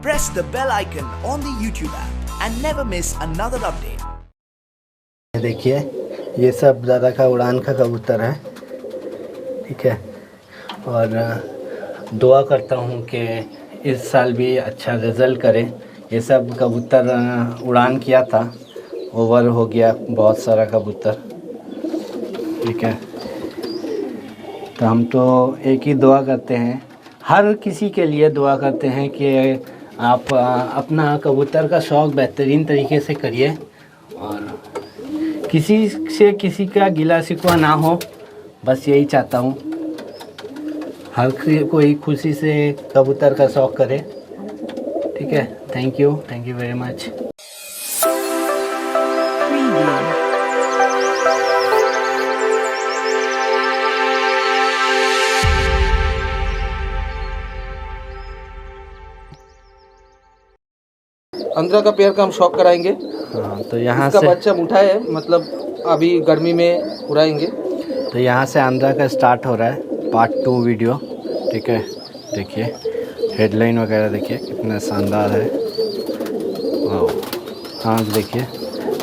Press the bell icon on the YouTube app and never miss another update. देखिए ये सब दादा का उड़ान का कबूतर है, ठीक है। और दुआ करता हूँ कि इस साल भी अच्छा रिज़ल्ट करे। ये सब कबूतर उड़ान किया था, ओवर हो गया बहुत सारा कबूतर, ठीक है। तो हम तो एक ही दुआ करते हैं, हर किसी के लिए दुआ करते हैं कि आप अपना कबूतर का शौक़ बेहतरीन तरीके से करिए और किसी से किसी का गिला शिकवा ना हो, बस यही चाहता हूँ। हर कोई खुशी से कबूतर का शौक़ करे, ठीक है। Thank you very much. अंदर का पेयर का हम शौक कराएंगे। हाँ, तो यहाँ इसका से बच्चा उठा है, मतलब अभी गर्मी में उड़ाएंगे। तो यहाँ से आंध्रा का स्टार्ट हो रहा है पार्ट 2 वीडियो, ठीक है। देखिए हेडलाइन वगैरह देखिए कितना शानदार है। आँख देखिए,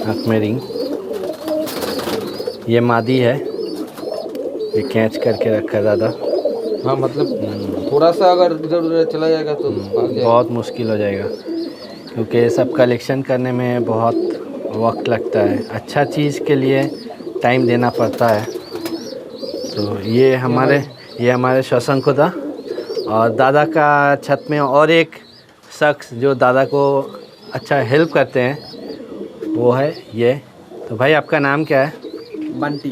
आँख में रिंग, ये मादी है, ये कैच करके रखा है दादा। हाँ, मतलब थोड़ा सा अगर इधर उधर चला जाएगा तो बहुत मुश्किल हो जाएगा, क्योंकि ये सब कलेक्शन करने में बहुत वक्त लगता है। अच्छा चीज़ के लिए टाइम देना पड़ता है। तो ये हमारे शशांकुदा और दादा का छत में और एक शख्स जो दादा को अच्छा हेल्प करते हैं, वो है ये। तो भाई आपका नाम क्या है? बंटी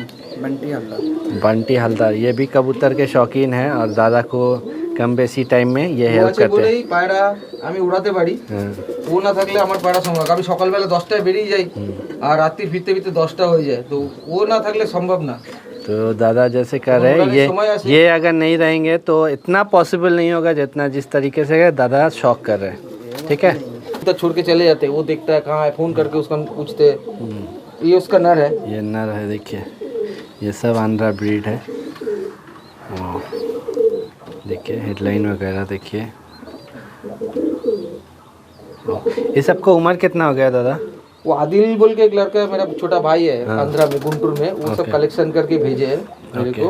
हल्दार। बंटी हल्दार। ये भी कबूतर के शौकीन हैं और दादा को कम बेसी टाइम में ये हेल्प करते हैं। পায়রা আমি উড়াতে পারি, ও না থাকলে আমার পায়রা সম্ভব। আমি সকালবেলা 10টায় বেরিয়ে যাই আর রাত্রি ফিরতে ফিরতে 10টা হয়ে যায়, তো ও না থাকলে সম্ভব না। तो दादा जैसे कर रहे हैं, ये अगर नहीं रहेंगे तो इतना पॉसिबल नहीं होगा जितना जिस तरीके से दादा शौक कर रहे हैं, ठीक है। तो छोड़ के चले जाते हैं, वो देखता है कहाँ है, फ़ोन करके उसका पूछते हैं। ये उसका नर है, ये नर है। देखिए ये सब आंध्रा ब्रीड है। देखिए हेडलाइन वगैरह देखिए। ये सबको उम्र कितना हो गया दादा? वो आदिल बोल के एक लड़का है, मेरा छोटा भाई है। हाँ। आंध्रा में गुंटूर में वो सब कलेक्शन करके भेजे हैं मेरे को।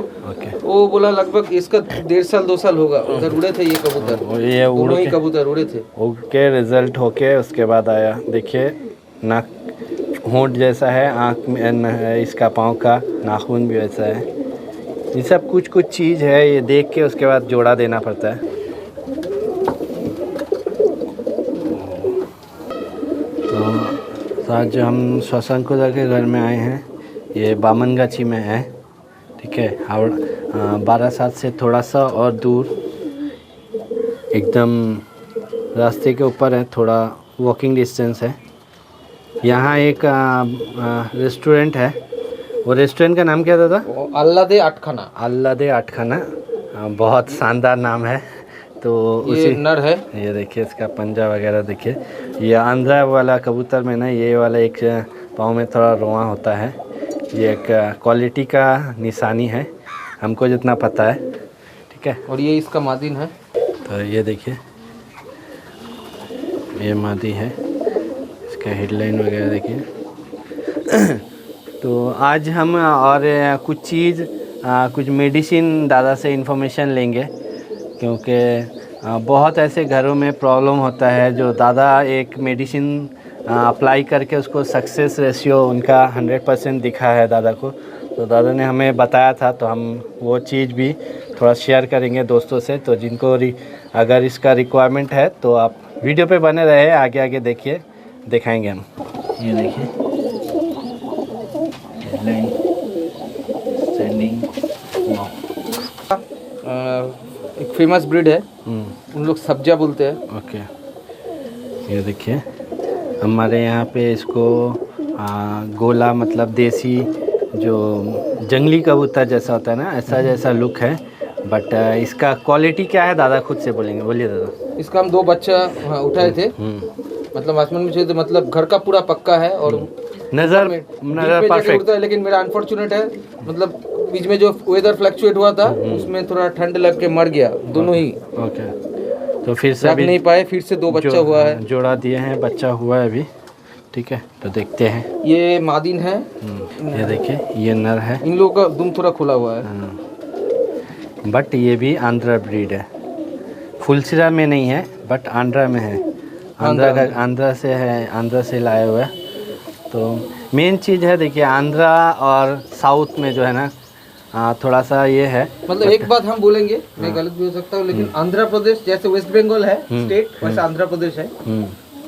वो बोला लगभग इसका 1.5 साल 2 साल होगा। उधर उड़े थे ये कबूतर, ये दोनों ही कबूतर उड़े थे। उड़ के रिजल्ट होके उसके बाद आया। देखिए नाक होंठ जैसा है, आँख में इसका पाँव का नाखून भी वैसा है। ये सब कुछ चीज़ है, ये देख के उसके बाद जोड़ा देना पड़ता है। तो आज हम शशांकुदा के घर में आए हैं, ये बामनगाछी में है, ठीक है। हावड़ा 12/7 से थोड़ा सा और दूर, एकदम रास्ते के ऊपर है, थोड़ा वॉकिंग डिस्टेंस है। यहाँ एक रेस्टोरेंट है। वो रेस्टोरेंट का नाम क्या दादा? अल्लादे आटखाना। अल्लादे आटखाना, बहुत शानदार नाम है। तो ये नर है। ये देखिए इसका पंजा वगैरह देखिए। ये आंध्रा वाला कबूतर में ना ये वाला एक पाँव में थोड़ा रोआ होता है, ये एक क्वालिटी का निशानी है, हमको जितना पता है, ठीक है। और ये इसका मादिन है। तो ये देखिए ये मादी है, इसका हेडलाइन वगैरह देखिए। तो आज हम और कुछ मेडिसिन दादा से इन्फॉर्मेशन लेंगे, क्योंकि बहुत ऐसे घरों में प्रॉब्लम होता है जो दादा एक मेडिसिन अप्लाई करके उसको सक्सेस रेशियो उनका 100% दिखा है दादा को। तो दादा ने हमें बताया था, तो हम वो चीज़ भी थोड़ा शेयर करेंगे दोस्तों से। तो जिनको अगर इसका रिक्वायरमेंट है तो आप वीडियो पे बने रहे, आगे आगे देखिए, दिखाएंगे हम। ये देखिए हेडलाइन स्टैंडिंग। एक फेमस ब्रीड है, उन लोग सब्जा बोलते हैं। ओके, ये देखिए हमारे यहाँ पे इसको गोला, मतलब देसी जो जंगली कबूतर जैसा होता है ना, ऐसा जैसा लुक है। बट इसका क्वालिटी क्या है दादा खुद से बोलेंगे, बोलिए दादा। इसका हम 2 बच्चा उठाए थे, मतलब आसमान में चाहिए, मतलब घर का पूरा पक्का है और नज़र परफेक्ट है। लेकिन मेरा अनफॉर्चुनेट है, मतलब बीच में जो वेदर फ्लक्चुएट हुआ था उसमें थोड़ा ठंड लग के मर गया दोनों ही। ओके। तो फिर से रख अभी नहीं पाए, फिर से 2 बच्चा हुआ है। जोड़ा दिए हैं, बच्चा हुआ है अभी। ठीक है, तो देखते हैं। ये मादिन है, ये देखिए, ये नर है। इन लोगों का दुम थोड़ा खुला हुआ है। बट ये भी आंध्रा ब्रीड है, फुलसिरा में नहीं है बट आंध्रा में है। आंध्रा से है, आंध्रा से लाए हुए। तो मेन चीज़ है, देखिए आंध्रा और साउथ में जो है ना थोड़ा सा ये है। मतलब एक बात हम बोलेंगे, मैं गलत भी हो सकता हूँ, लेकिन आंध्र प्रदेश जैसे वेस्ट बंगाल है स्टेट, वैसे आंध्र प्रदेश है।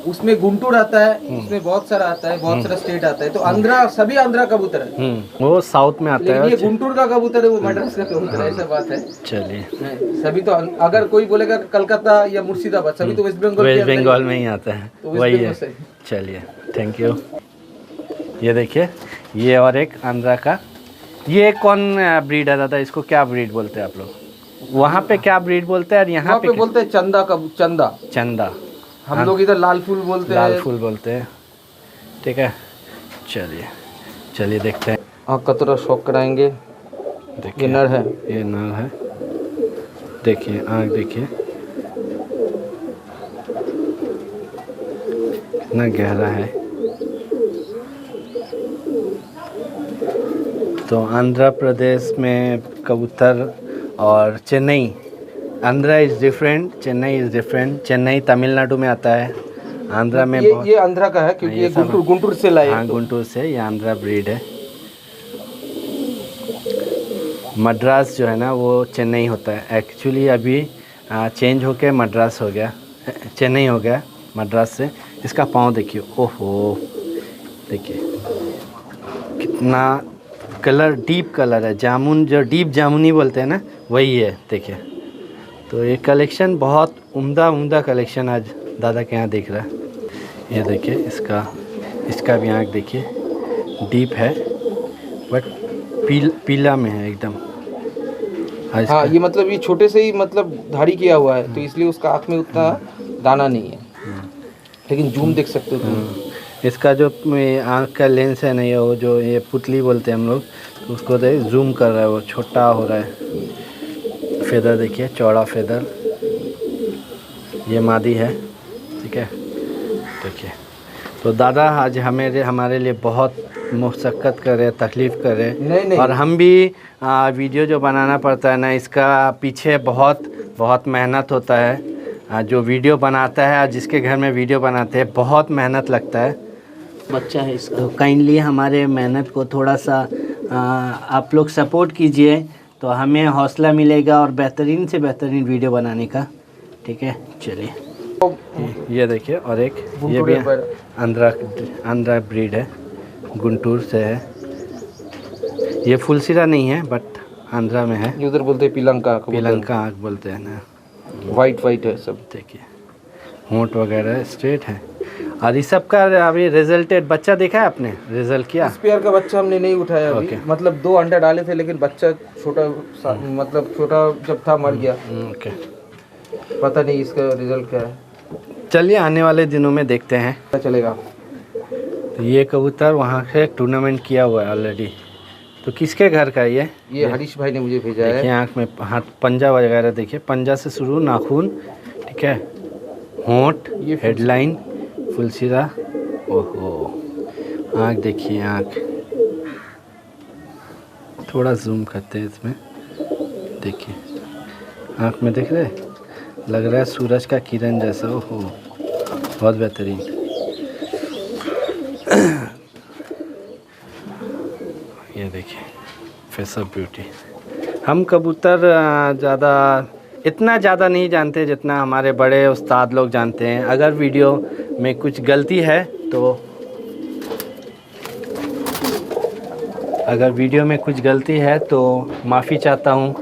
उसमें गुंटूर आता है, उसमें बहुत सारा आता है, बहुत सारा स्टेट आता है। तो आंध्रा, सभी आंध्रा कबूतर है। वो साउथ में आता है। ये गुंटूर का कबूतर है, वो मद्रास का कबूतर है, ऐसा बात है। चलिए, सभी तो अगर कोई बोलेगा कलकत्ता या मुर्शिदाबाद, सभी तो वेस्ट बंगाल में ही आता है, तो वही है। चलिए, थैंक यू। ये देखिए, ये और एक आंध्रा का। ये कौन ब्रीड है दादा? इसको क्या ब्रीड बोलते हैं आप लोग? वहाँ पे क्या ब्रीड बोलते हैं और यहाँ पे बोलते हैं चंदा का, चंदा। हम लोग इधर लाल फूल बोलते हैं। लाल फूल बोलते हैं। ठीक है, चलिए देखते हैं। आँख का थोड़ा शौक कराएंगे। देखिए, ये नर है, ये नर है। देखिए आँख, देखिए कितना गहरा है। तो आंध्र प्रदेश में कबूतर और Chennai, Andhra is different, Chennai is different. Chennai Tamil Nadu में आता है, आंध्रा में ये आंध्रा का है क्योंकि ये गुंटूर से लाए। हाँ, गुंटूर से, ये आंध्रा ब्रीड है। मद्रास जो है ना वो चेन्नई होता है एक्चुअली। अभी चेंज होके मद्रास हो गया, चेन्नई हो गया मद्रास से। इसका पाँव देखिए, ओहो देखिए कितना कलर, डीप कलर है, जामुन, जो डीप जामुनी बोलते हैं ना, वही है। देखिए, तो ये कलेक्शन बहुत उम्दा कलेक्शन आज दादा के यहाँ दिख रहा है। ये देखिए, इसका भी आँख देखिए, डीप है बट पीला में है एकदम। हाँ, ये मतलब ये छोटे से ही मतलब धारी किया हुआ है, तो इसलिए उसका आँख में उतना दाना नहीं है। लेकिन जूम देख सकते हो तुम। इसका जो आँख का लेंस है ना, ये वो जो ये पुतली बोलते हैं हम लोग, तो उसको देख जूम कर रहा है, वो छोटा हो रहा है। फेदर देखिए, चौड़ा फेदर। ये मादी है। ठीक है, देखिए। तो दादा आज हमारे लिए बहुत मुशक्क़त करे, तकलीफ़ करे। नहीं। और हम भी वीडियो जो बनाना पड़ता है ना, इसका पीछे बहुत मेहनत होता है। जो वीडियो बनाता है, जिसके घर में वीडियो बनाते हैं, बहुत मेहनत लगता है। बच्चा है इसका, तो काइंडली हमारे मेहनत को थोड़ा सा आप लोग सपोर्ट कीजिए, तो हमें हौसला मिलेगा और बेहतरीन से बेहतरीन वीडियो बनाने का। ठीक है, चलिए। ये देखिए, और एक ये भी आंध्रा ब्रीड है, गुंटूर से है। ये फुलसिरा नहीं है बट आंध्रा में है। उधर बोलते हैं पीलंका आँख बोलते हैं ना। वाइट है सब। देखिए, होंठ वगैरह स्ट्रेट है। और इस सब का अभी रिजल्टेड बच्चा देखा है आपने? रिजल्ट किया? इस पेयर का बच्चा हमने नहीं उठाया अभी। मतलब 2 अंडे डाले थे, लेकिन बच्चा छोटा जब था मर गया। ओके, पता नहीं इसका रिजल्ट क्या है। चलिए, आने वाले दिनों में देखते हैं, पता चलेगा। तो ये कबूतर वहाँ से टूर्नामेंट किया हुआ है ऑलरेडी। तो किसके घर का है ये हरीश भाई ने मुझे भेजा है। देखिए, आँख में हाथ, पंजा वगैरह देखिए, पंजा से शुरू, नाखून, ठीक है, होंठ, हेडलाइन, फुलसिरा। ओहो, आँख देखिए, आँख थोड़ा जूम करते हैं इसमें। देखिए, आँख में देख रहे, लग रहा है सूरज का किरण जैसा। ओहो, बहुत बेहतरीन। ये देखिए, फेस ऑफ ब्यूटी। हम कबूतर इतना ज़्यादा नहीं जानते जितना हमारे बड़े उस्ताद लोग जानते हैं। अगर वीडियो में कुछ गलती है तो माफ़ी चाहता हूँ।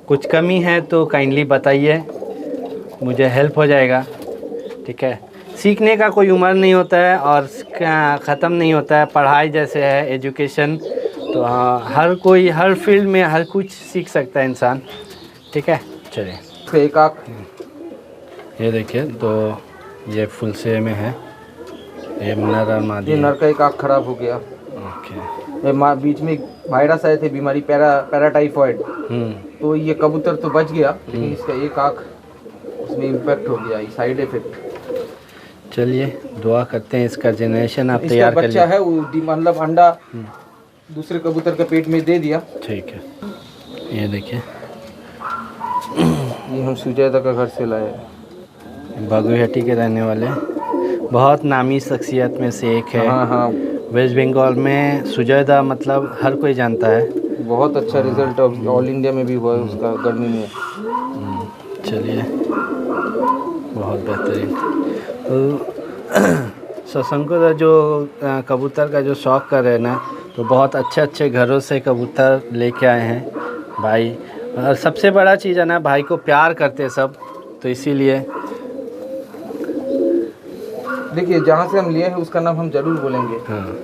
कुछ कमी है तो काइंडली बताइए, मुझे हेल्प हो जाएगा। ठीक है, सीखने का कोई उम्र नहीं होता है और ख़त्म नहीं होता है। पढ़ाई जैसे है, एजुकेशन, तो हर कोई, हर फील्ड में हर कुछ सीख सकता है इंसान। ठीक है, चलिए। एक आँख, ये देखिए, तो ये फुलसे में है, ये नर और मादी। ये नर का एक आँख खराब हो गया। ओके, बीच में वायरस आए थे, बीमारी पैराटाइफॉइड, तो ये कबूतर तो बच गया, लेकिन इसका एक आँख उसमें इम्पैक्ट हो गया, साइड इफेक्ट। चलिए दुआ करते हैं इसका जनरेशन आप इसका तैयार कर बच्चा लीजिए। है वो मतलब अंडा दूसरे कबूतर के पेट में दे दिया। ठीक है, ये देखिए ये हम सुजाता का घर से लाए हैं। बागुइहटी के रहने वाले बहुत नामी शख्सियत में से एक है। हाँ हाँ, वेस्ट बंगाल में सुजैदा मतलब हर कोई जानता है। बहुत अच्छा रिजल्ट ऑल इंडिया में भी हुआ है उसका गर्मी में। चलिए बहुत बेहतरीन। तो सशंकर जो कबूतर का जो शौक़ कर रहे हैं ना, तो बहुत अच्छे अच्छे घरों से कबूतर लेके आए हैं भाई। और सबसे बड़ा चीज़ है ना, भाई को प्यार करते सब, तो इसीलिए देखिए जहाँ से हम लिए हैं उसका नाम हम जरूर बोलेंगे। हाँ,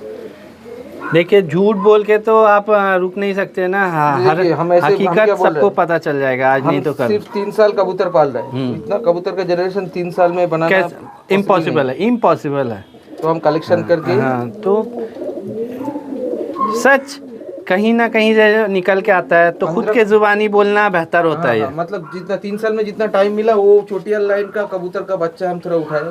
देखिए झूठ बोल के तो आप रुक नहीं सकते ना। हर हम ऐसे हम क्या हकीकत बोल रहे सबको हैं? पता चल जाएगा, आज नहीं तो कल। सिर्फ 3 साल कबूतर पाल रहे हैं, इतना कबूतर का जनरेशन 3 साल में बनाना इम्पॉसिबल है, इम्पॉसिबल है। तो हम कलेक्शन करके हाँ, तो सच कहीं ना कहीं से निकल के आता है, तो खुद के जुबानी बोलना बेहतर होता है। मतलब जितना 3 साल में जितना टाइम मिला, वो चोटियल लाइन का कबूतर का बच्चा हम थोड़ा उठाए,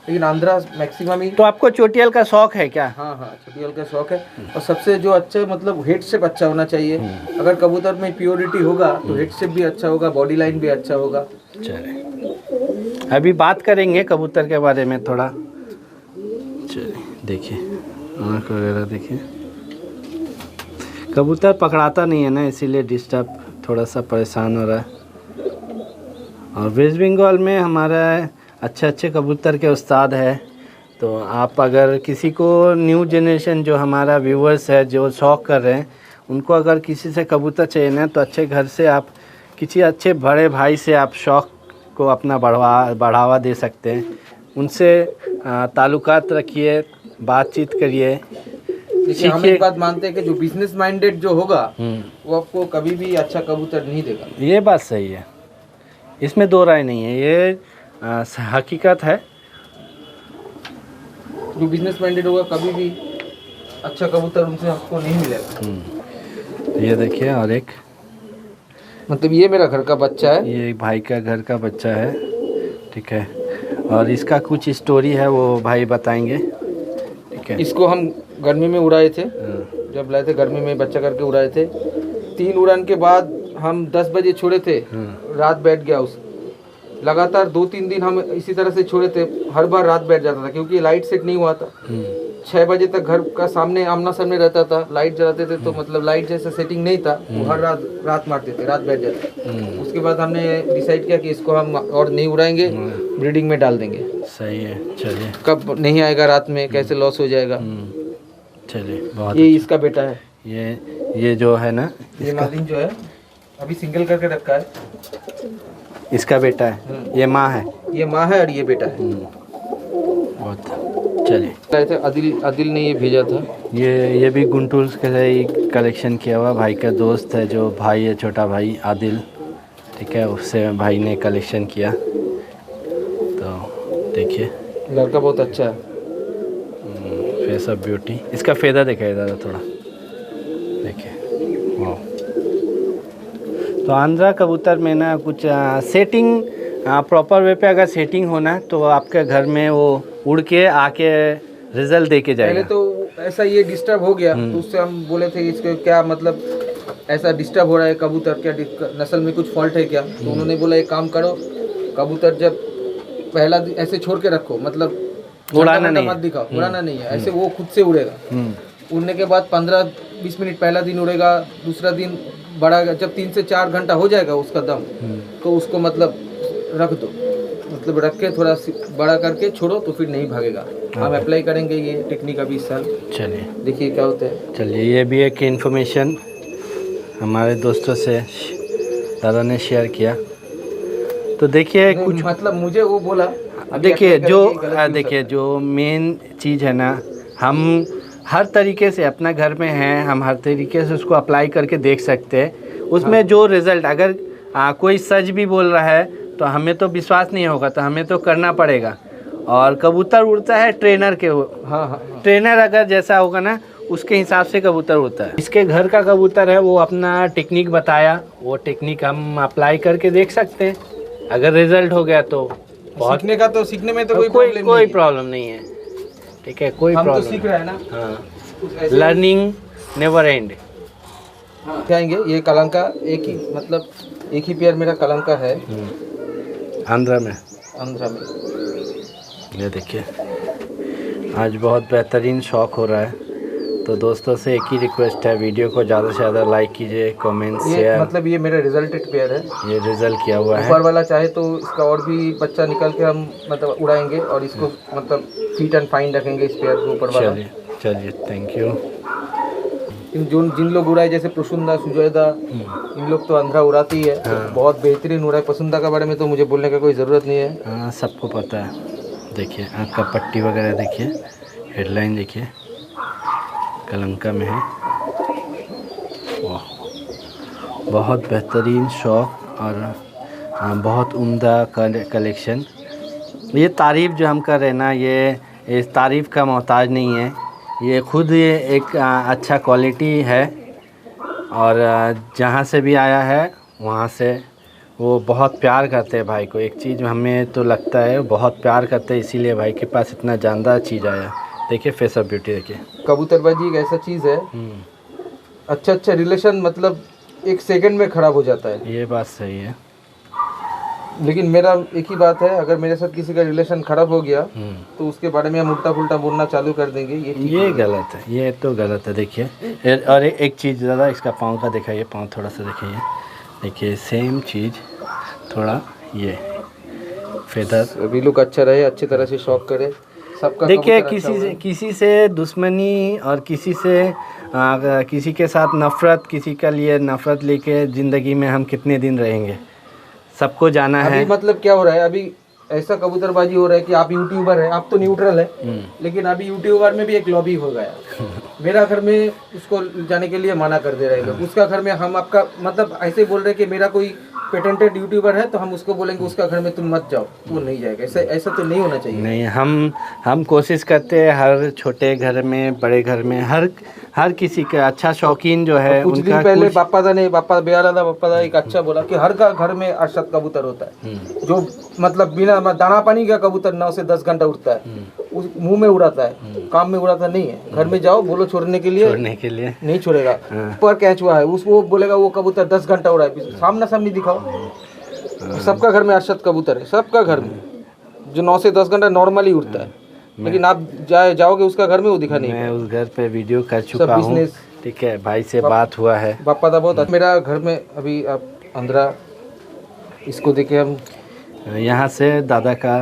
लेकिन आंध्रा मैक्सिमम ही। तो आपको चोटियल का शौक है क्या? हाँ हाँ, चोटियल का शौक है। और सबसे जो अच्छा मतलब हेड शेप अच्छा होना चाहिए। अगर कबूतर में प्योरिटी होगा तो हेड शेप भी अच्छा होगा, बॉडी लाइन भी अच्छा होगा। चलिए अभी बात करेंगे कबूतर के बारे में थोड़ा। चलिए देखिए आँख वगैरह देखिए, कबूतर पकड़ाता नहीं है ना, इसीलिए डिस्टर्ब थोड़ा सा परेशान हो रहा है। और वेस्ट बंगाल में हमारा अच्छे अच्छे कबूतर के उस्ताद है। तो आप अगर किसी को न्यू जनरेशन जो हमारा व्यूवर्स है जो शौक़ कर रहे हैं, उनको अगर किसी से कबूतर चाहिए ना, तो अच्छे घर से आप किसी अच्छे बड़े भाई से आप शौक़ को अपना बढ़ावा दे सकते हैं। उनसे ताल्लुकात रखिए, बातचीत करिए। देखिए हम एक बात मानते हैं कि जो बिजनेस माइंडेड जो होगा वो आपको कभी भी अच्छा कबूतर नहीं देगा। ये बात सही है, इसमें दो राय नहीं है, ये हकीकत है। जो बिजनेस माइंडेड होगा कभी भी अच्छा कबूतर उनसे आपको नहीं मिलेगा। ये देखिए, और एक मतलब ये मेरा घर का बच्चा है, ये भाई का घर का बच्चा है, ठीक है। और इसका कुछ स्टोरी है वो भाई बताएंगे, ठीक है। इसको हम गर्मी में उड़ाए थे, जब लाए थे गर्मी में बच्चा करके उड़ाए थे। 3 उड़ान के बाद हम 10 बजे छोड़े थे, रात बैठ गया उस लगातार 2-3 दिन हम इसी तरह से छोड़े थे। हर बार रात बैठ जाता था क्योंकि लाइट सेट नहीं हुआ था। 6 बजे तक घर का सामने आमना सामने रहता था, लाइट जलाते थे तो मतलब लाइट जैसा सेटिंग नहीं था, वो हर रात मारते थे, रात बैठ जाते। उसके बाद हमने डिसाइड किया कि इसको हम और नहीं उड़ाएंगे, ब्रीडिंग में डाल देंगे। सही है, चलिए। कब नहीं आएगा रात में, कैसे लॉस हो जाएगा। चलिए बहुत ये इसका बेटा है, ये जो है ना, ये मादिन जो है अभी सिंगल करके रखा है, इसका बेटा है। ये माँ है, ये माँ है और ये बेटा है। बहुत चलिए। लाए थे आदिल ने ये भेजा था। ये भी गुंटूर से ही कलेक्शन किया हुआ, भाई का दोस्त है, जो भाई है छोटा भाई आदिल, ठीक है, उससे भाई ने कलेक्शन किया। तो देखिए लड़का बहुत अच्छा है, फेस ऑफ ब्यूटी। इसका फेदा देखा इधर थोड़ा, देखिए वाह। तो आंध्रा कबूतर में ना कुछ सेटिंग प्रॉपर वे पे अगर सेटिंग होना तो आपके घर में वो उड़ के आके रिजल्ट दे के जाएगा। पहले तो ऐसा ये डिस्टर्ब हो गया तो उससे हम बोले थे इसके क्या मतलब ऐसा डिस्टर्ब हो रहा है कबूतर, क्या नस्ल में कुछ फॉल्ट है क्या। तो उन्होंने बोला एक काम करो, कबूतर जब पहला ऐसे छोड़ के रखो, मतलब उड़ाना नहीं, मत दिखाओ, उड़ाना नहीं है, ऐसे वो खुद से उड़ेगा। उड़ने के बाद 15-20 मिनट पहला दिन उड़ेगा, दूसरा दिन बड़ा जब 3 से 4 घंटा हो जाएगा उसका दम, तो उसको मतलब रख दो, मतलब रख के थोड़ा बड़ा करके छोड़ो तो फिर नहीं भागेगा। हम अप्लाई करेंगे ये टेक्निक अभी इस साल। चलिए देखिए क्या होता है। चलिए, ये भी एक इन्फॉर्मेशन हमारे दोस्तों से दादा ने शेयर किया। तो देखिए कुछ मतलब मुझे वो बोला, देखिए जो मेन चीज़ है ना, हम हर तरीके से अपना घर में हैं, हम हर तरीके से उसको अप्लाई करके देख सकते हैं। उसमें जो रिज़ल्ट अगर कोई सच भी बोल रहा है तो हमें तो विश्वास नहीं होगा, तो हमें तो करना पड़ेगा। और कबूतर उड़ता है ट्रेनर के, ट्रेनर अगर जैसा होगा ना उसके हिसाब से कबूतर उड़ता है। इसके घर का कबूतर है, वो अपना टेक्निक बताया, वो टेक्निक हम अप्लाई करके देख सकते हैं। अगर रिजल्ट हो गया तो बहुत सीखने का तो सीखने में तो कोई कोई प्रॉब्लम नहीं है, ठीक है, कोई हम तो प्रॉब्लम सीख रहे हैं ना। हाँ, लर्निंग नेवर एंड। जाएंगे ये कलंका एक ही मतलब एक ही पेयर मेरा कलंका है आंध्रा में। आंध्रा में। ये देखिए आज बहुत बेहतरीन शौक हो रहा है, तो दोस्तों से एक ही रिक्वेस्ट है, वीडियो को ज़्यादा से ज़्यादा लाइक कीजिए, कमेंट शेयर। मतलब ये मेरा रिजल्टेड पेयर है, ये रिजल्ट किया हुआ है। ऊपर वाला चाहे तो इसका और भी बच्चा निकल के हम मतलब उड़ाएंगे और इसको मतलब फिट एंड फाइन रखेंगे इस पेयर के ऊपर वाला। चलिए थैंक यू। जिन लोग उड़ाए जैसे प्रसुंदा सुजयदा इन लोग तो आंध्रा उड़ाती है। हाँ। बहुत बेहतरीन उड़ाए। प्रसुंदा के बारे में तो मुझे बोलने का कोई ज़रूरत नहीं है। हाँ सबको पता है। देखिए आँख का पट्टी वगैरह देखिए, हेडलाइन देखिए, कलंका में है। वाह बहुत बेहतरीन शौक और बहुत उम्दा कलेक्शन। ये तारीफ़ जो हम कर रहे हैं ना, ये इस तारीफ़ का मोहताज नहीं है, ये खुद ये एक अच्छा क्वालिटी है और जहाँ से भी आया है वहाँ से वो बहुत प्यार करते हैं भाई को। एक चीज़ हमें तो लगता है बहुत प्यार करते हैं, इसीलिए भाई के पास इतना जानदार चीज़ आया। देखिए फेस ऑफ ब्यूटी देखिए। कबूतरबाजी एक ऐसा चीज़ है, अच्छा रिलेशन मतलब एक सेकंड में खराब हो जाता है। ये बात सही है, लेकिन मेरा एक ही बात है, अगर मेरे साथ किसी का रिलेशन खराब हो गया तो उसके बारे में हम उल्टा पुल्टा बोलना चालू कर देंगे। ये गलत है, ये तो गलत है। देखिए और एक चीज़ ज़्यादा इसका पाँव का दिखाइए, पाँव थोड़ा सा दिखाइए। देखिए सेम चीज़ थोड़ा ये फेदर। अभी लोग अच्छा रहे, अच्छी तरह से शौक करे सबका। देखिए किसी से दुश्मनी और किसी के साथ नफ़रत, किसी के लिए नफ़रत लेके ज़िंदगी में हम कितने दिन रहेंगे, सबको जाना है। अभी मतलब क्या हो रहा है, अभी ऐसा कबूतरबाजी हो रहा है कि आप यूट्यूबर है, आप तो न्यूट्रल है, लेकिन अभी यूट्यूबर में भी एक लॉबी हो गया। मेरा घर में उसको जाने के लिए मना कर दे रहे हैं, उसका घर में हम आपका मतलब ऐसे बोल रहे हैं कि मेरा कोई पेटेंटेड यूट्यूबर है तो हम उसको बोलेंगे उसका घर में तुम मत जाओ, वो नहीं जाएगा। ऐसा तो नहीं होना चाहिए। नहीं, हम कोशिश करते हैं हर छोटे घर में, बड़े घर में, हर किसी का अच्छा शौकीन जो है। कुछ दिन पहले बापा बेयाला एक अच्छा बोला कि हर का घर में अरशद कबूतर होता है, जो मतलब बिना दाना पानी का कबूतर 9 से 10 घंटा उड़ता है, उस मुंह में उड़ाता है, काम में उड़ाता नहीं है। घर में जाओ बोलो छोड़ने के लिए नहीं छोड़ेगा। पर कैच हुआ है उसको बोलेगा वो कबूतर 10 घंटा उड़ा है, सामने दिखाओ। सबका घर में अरशद कबूतर है, सबका घर में, जो 9 से 10 घंटा नॉर्मली उड़ता है। लेकिन आप जाओगे उसका घर में, वो दिखा नहीं। मैं उस घर पे वीडियो कर चुका हूँ, ठीक है, भाई से बात हुआ है। पापा था बहुत। मेरा घर में अभी आप आंध्रा, इसको देखे हम यहाँ से दादा का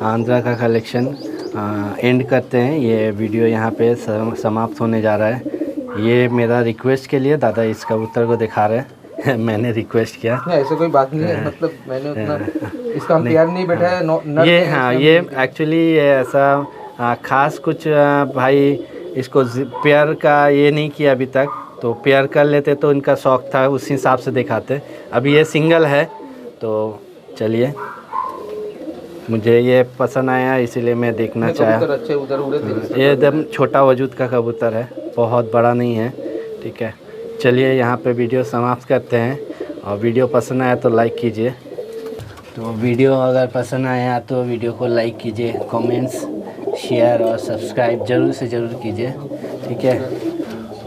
आंध्रा का कलेक्शन एंड करते हैं। ये वीडियो यहाँ पे समाप्त होने जा रहा है। ये मेरा रिक्वेस्ट के लिए दादा इस कबूतर को दिखा रहे हैं मैंने रिक्वेस्ट किया। ऐसा कोई बात नहीं है, मतलब मैंने उतना इसका हम तैयार नहीं बैठा है। ये हाँ, ये एक्चुअली ये ऐसा ख़ास कुछ भाई इसको पेयर का ये नहीं किया अभी तक, तो पेयर कर लेते तो इनका शौक़ था, उस हिसाब से दिखाते। अभी ये सिंगल है, तो चलिए मुझे ये पसंद आया इसीलिए मैं देखना चाहा। ये एकदम छोटा वजूद का कबूतर है, बहुत बड़ा नहीं है, ठीक है। चलिए यहाँ पे वीडियो समाप्त करते हैं, और वीडियो पसंद आया तो लाइक कीजिए। तो वीडियो अगर पसंद आया तो वीडियो को लाइक कीजिए, कमेंट्स शेयर और सब्सक्राइब ज़रूर से ज़रूर कीजिए, ठीक है।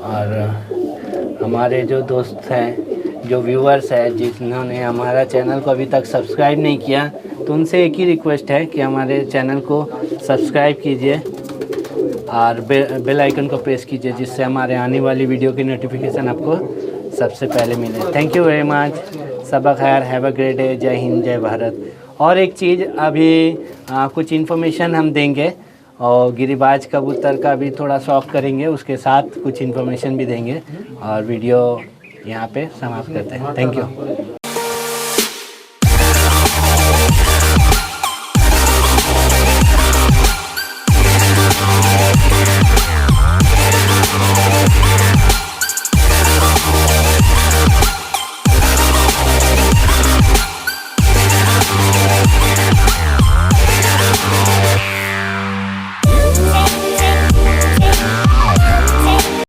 और हमारे जो दोस्त हैं, जो व्यूअर्स हैं, जिन्होंने हमारा चैनल को अभी तक सब्सक्राइब नहीं किया, तो उनसे एक ही रिक्वेस्ट है कि हमारे चैनल को सब्सक्राइब कीजिए और बेल आइकन को प्रेस कीजिए, जिससे हमारे आने वाली वीडियो की नोटिफिकेशन आपको सबसे पहले मिले। Thank you very much. सबा खैर, हैव अ ग्रेट डे। जय हिंद, जय भारत। और एक चीज़ अभी कुछ इन्फॉर्मेशन हम देंगे, और गिरिबाज कबूतर का भी थोड़ा शौक करेंगे, उसके साथ कुछ इन्फॉर्मेशन भी देंगे, और वीडियो यहाँ पे समाप्त करते हैं। Thank you.